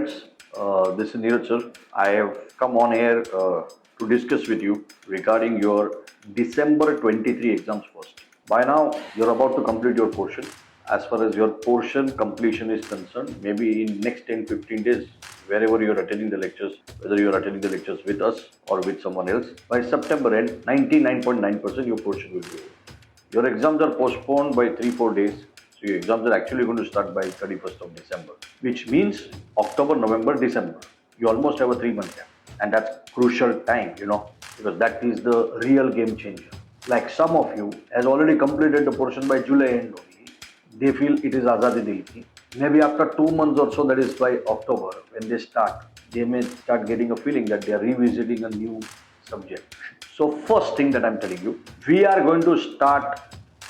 friends, this is Niraj sir. I have come on air to discuss with you regarding your December 23 exams first. By now, you're about to complete your portion. As far as your portion completion is concerned, maybe in next 10-15 days, wherever you're attending the lectures, whether you're attending the lectures with us or with someone else, by September end, 99.9% your portion will be over. Your exams are postponed by 3-4 days. So your exams are actually going to start by 31st of December, which means October, November, December. You almost have a 3-month gap. And that's crucial time, because that is the real game changer. Like some of you has already completed the portion by July end only. They feel it is Azadi Dil Ki. Maybe after 2 months or so, that is by October, when they start, they may start getting a feeling that they are revisiting a new subject. So first thing that I'm telling you, we are going to start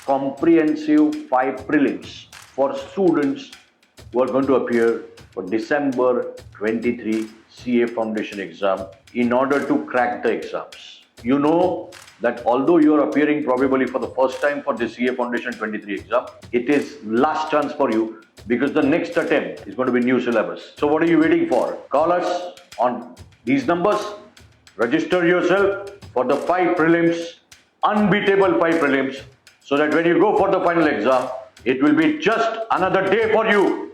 comprehensive 5 prelims for students who are going to appear for December 23 CA Foundation exam in order to crack the exams. You know that although you are appearing probably for the first time for the CA Foundation 23 exam, it is last chance for you because the next attempt is going to be new syllabus. So what are you waiting for? Call us on these numbers, register yourself for the 5 prelims, unbeatable 5 prelims, so that when you go for the final exam, it will be just another day for you